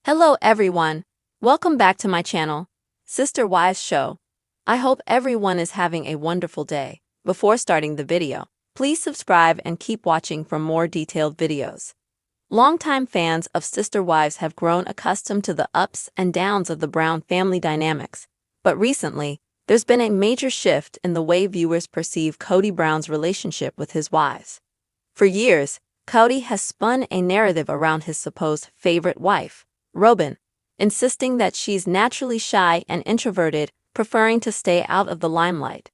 Hello everyone. Welcome back to my channel, Sister Wives Show. I hope everyone is having a wonderful day. Before starting the video, please subscribe and keep watching for more detailed videos. Longtime fans of Sister Wives have grown accustomed to the ups and downs of the Brown family dynamics, but recently, there's been a major shift in the way viewers perceive Kody Brown's relationship with his wives. For years, Kody has spun a narrative around his supposed favorite wife, Robyn, insisting that she's naturally shy and introverted, preferring to stay out of the limelight.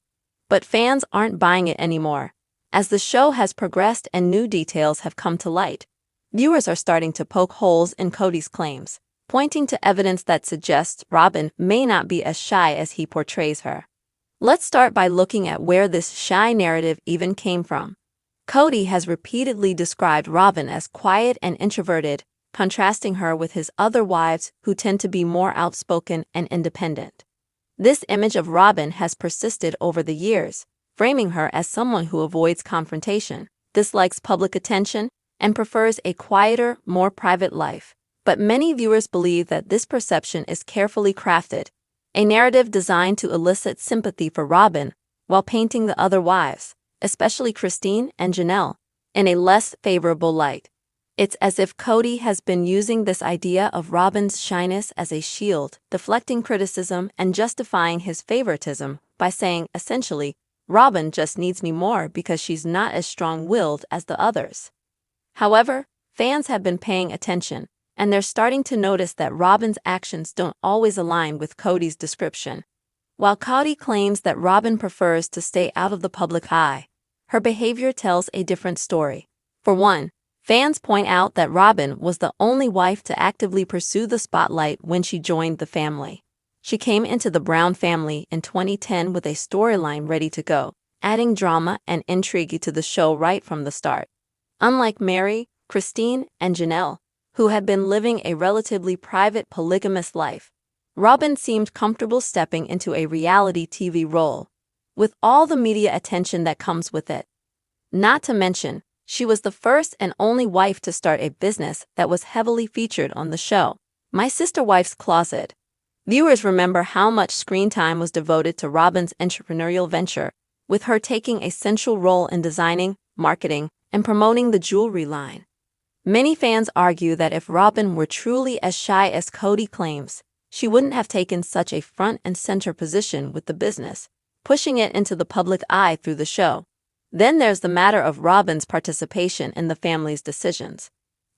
But fans aren't buying it anymore. As the show has progressed and new details have come to light, viewers are starting to poke holes in Kody's claims, pointing to evidence that suggests Robyn may not be as shy as he portrays her. Let's start by looking at where this shy narrative even came from. Kody has repeatedly described Robyn as quiet and introverted, contrasting her with his other wives who tend to be more outspoken and independent. This image of Robyn has persisted over the years, framing her as someone who avoids confrontation, dislikes public attention, and prefers a quieter, more private life. But many viewers believe that this perception is carefully crafted, a narrative designed to elicit sympathy for Robyn while painting the other wives, especially Christine and Janelle, in a less favorable light. It's as if Kody has been using this idea of Robyn's shyness as a shield, deflecting criticism and justifying his favoritism by saying, essentially, Robyn just needs me more because she's not as strong-willed as the others. However, fans have been paying attention, and they're starting to notice that Robyn's actions don't always align with Kody's description. While Kody claims that Robyn prefers to stay out of the public eye, her behavior tells a different story. For one, fans point out that Robyn was the only wife to actively pursue the spotlight when she joined the family. She came into the Brown family in 2010 with a storyline ready to go, adding drama and intrigue to the show right from the start. Unlike Mary, Christine, and Janelle, who had been living a relatively private polygamous life, Robyn seemed comfortable stepping into a reality TV role, with all the media attention that comes with it. Not to mention, she was the first and only wife to start a business that was heavily featured on the show, My Sister Wife's Closet. Viewers remember how much screen time was devoted to Robyn's entrepreneurial venture, with her taking a central role in designing, marketing, and promoting the jewelry line. Many fans argue that if Robyn were truly as shy as Kody claims, she wouldn't have taken such a front and center position with the business, pushing it into the public eye through the show. Then there's the matter of Robyn's participation in the family's decisions.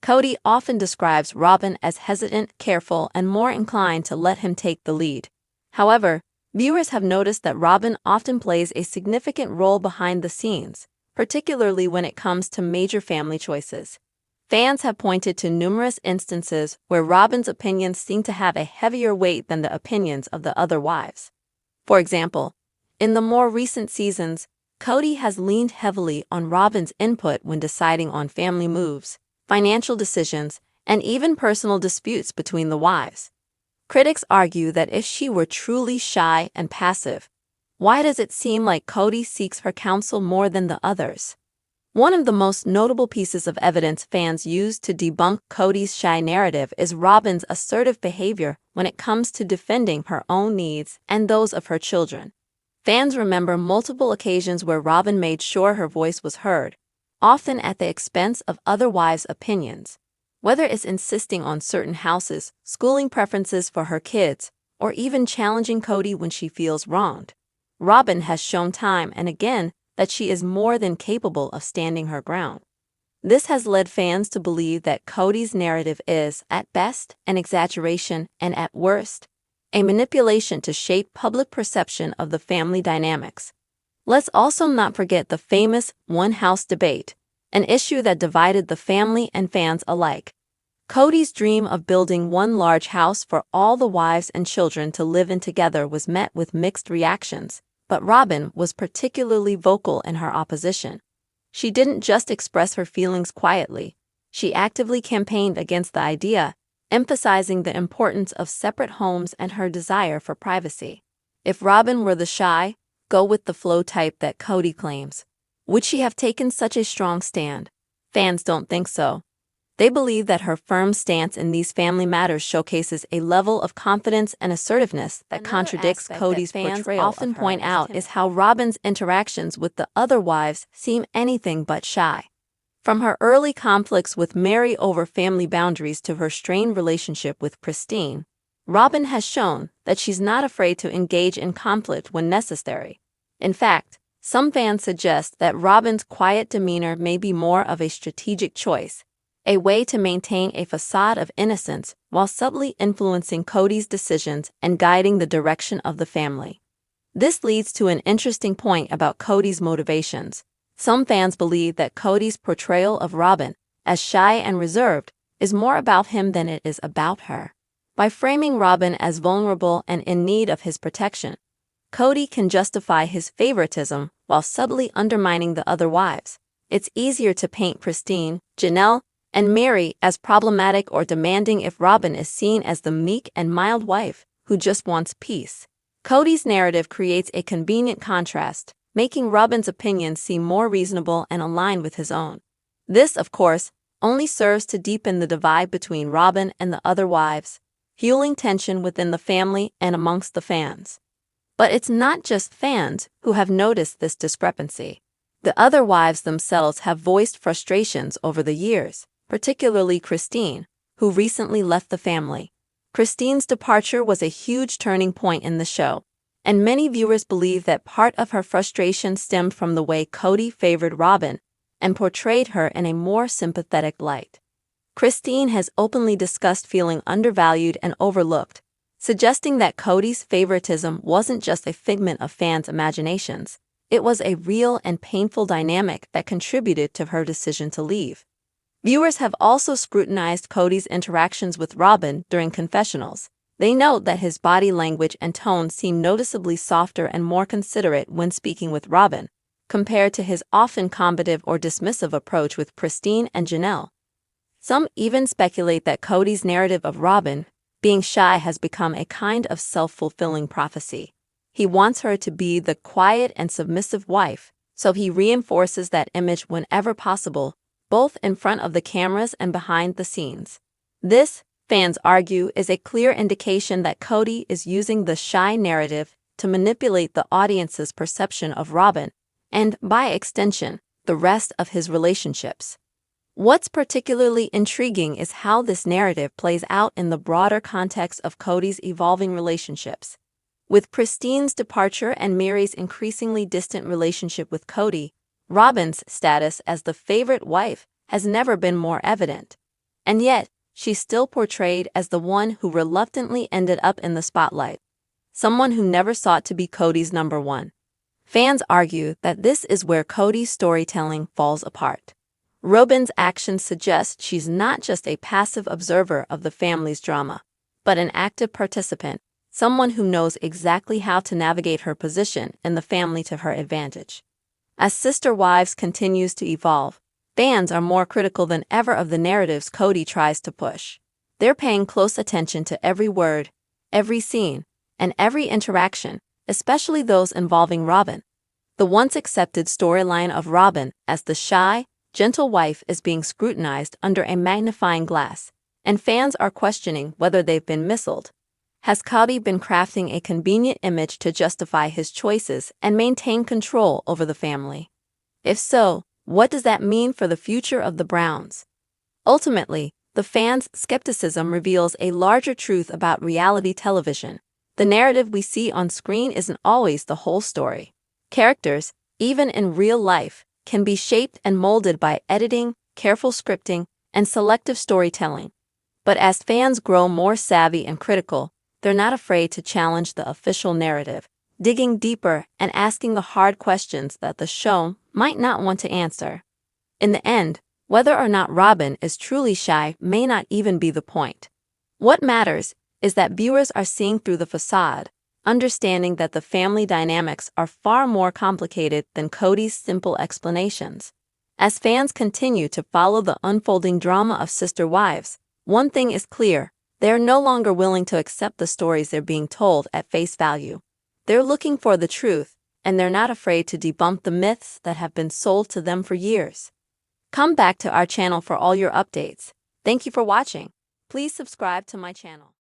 Kody often describes Robyn as hesitant, careful, and more inclined to let him take the lead. However, viewers have noticed that Robyn often plays a significant role behind the scenes, particularly when it comes to major family choices. Fans have pointed to numerous instances where Robyn's opinions seem to have a heavier weight than the opinions of the other wives. For example, in the more recent seasons, Kody has leaned heavily on Robyn's input when deciding on family moves, financial decisions, and even personal disputes between the wives. Critics argue that if she were truly shy and passive, why does it seem like Kody seeks her counsel more than the others? One of the most notable pieces of evidence fans use to debunk Kody's shy narrative is Robyn's assertive behavior when it comes to defending her own needs and those of her children. Fans remember multiple occasions where Robyn made sure her voice was heard, often at the expense of other wives' opinions. Whether it's insisting on certain houses, schooling preferences for her kids, or even challenging Kody when she feels wronged, Robyn has shown time and again that she is more than capable of standing her ground. This has led fans to believe that Kody's narrative is, at best, an exaggeration and at worst, a manipulation to shape public perception of the family dynamics. Let's also not forget the famous one-house debate, an issue that divided the family and fans alike. Kody's dream of building one large house for all the wives and children to live in together was met with mixed reactions, but Robyn was particularly vocal in her opposition. She didn't just express her feelings quietly, she actively campaigned against the idea, emphasizing the importance of separate homes and her desire for privacy. If Robyn were the shy, go-with-the-flow type that Kody claims, would she have taken such a strong stand? Fans don't think so. They believe that her firm stance in these family matters showcases a level of confidence and assertiveness that contradicts Kody's portrayal. Often point out is how Robyn's interactions with the other wives seem anything but shy. From her early conflicts with Mary over family boundaries to her strained relationship with Christine, Robyn has shown that she's not afraid to engage in conflict when necessary. In fact, some fans suggest that Robyn's quiet demeanor may be more of a strategic choice, a way to maintain a facade of innocence while subtly influencing Kody's decisions and guiding the direction of the family. This leads to an interesting point about Kody's motivations. Some fans believe that Kody's portrayal of Robyn as shy and reserved is more about him than it is about her. By framing Robyn as vulnerable and in need of his protection, Kody can justify his favoritism while subtly undermining the other wives. It's easier to paint Christine, Janelle, and Mary as problematic or demanding if Robyn is seen as the meek and mild wife who just wants peace. Kody's narrative creates a convenient contrast, making Robyn's opinions seem more reasonable and aligned with his own. This, of course, only serves to deepen the divide between Robyn and the other wives, fueling tension within the family and amongst the fans. But it's not just fans who have noticed this discrepancy. The other wives themselves have voiced frustrations over the years, particularly Christine, who recently left the family. Christine's departure was a huge turning point in the show, and many viewers believe that part of her frustration stemmed from the way Kody favored Robyn and portrayed her in a more sympathetic light. Christine has openly discussed feeling undervalued and overlooked, suggesting that Kody's favoritism wasn't just a figment of fans' imaginations. It was a real and painful dynamic that contributed to her decision to leave. Viewers have also scrutinized Kody's interactions with Robyn during confessionals. They note that his body language and tone seem noticeably softer and more considerate when speaking with Robyn, compared to his often combative or dismissive approach with Christine and Janelle. Some even speculate that Kody's narrative of Robyn being shy has become a kind of self-fulfilling prophecy. He wants her to be the quiet and submissive wife, so he reinforces that image whenever possible, both in front of the cameras and behind the scenes. This, fans argue, is a clear indication that Kody is using the shy narrative to manipulate the audience's perception of Robyn and, by extension, the rest of his relationships. What's particularly intriguing is how this narrative plays out in the broader context of Kody's evolving relationships. With Christine's departure and Mary's increasingly distant relationship with Kody, Robyn's status as the favorite wife has never been more evident. And yet, she's still portrayed as the one who reluctantly ended up in the spotlight, someone who never sought to be Kody's number one. Fans argue that this is where Kody's storytelling falls apart. Robyn's actions suggest she's not just a passive observer of the family's drama, but an active participant, someone who knows exactly how to navigate her position in the family to her advantage. As Sister Wives continues to evolve, fans are more critical than ever of the narratives Kody tries to push. They're paying close attention to every word, every scene, and every interaction, especially those involving Robyn. The once accepted storyline of Robyn as the shy, gentle wife is being scrutinized under a magnifying glass, and fans are questioning whether they've been misled. Has Kody been crafting a convenient image to justify his choices and maintain control over the family? If so, what does that mean for the future of the Browns? Ultimately, the fans' skepticism reveals a larger truth about reality television. The narrative we see on screen isn't always the whole story. Characters, even in real life, can be shaped and molded by editing, careful scripting, and selective storytelling. But as fans grow more savvy and critical, they're not afraid to challenge the official narrative, digging deeper and asking the hard questions that the show might not want to answer. In the end, whether or not Robyn is truly shy may not even be the point. What matters is that viewers are seeing through the facade, understanding that the family dynamics are far more complicated than Kody's simple explanations. As fans continue to follow the unfolding drama of Sister Wives, one thing is clear: they're no longer willing to accept the stories they're being told at face value. They're looking for the truth, and they're not afraid to debunk the myths that have been sold to them for years. Come back to our channel for all your updates. Thank you for watching. Please subscribe to my channel.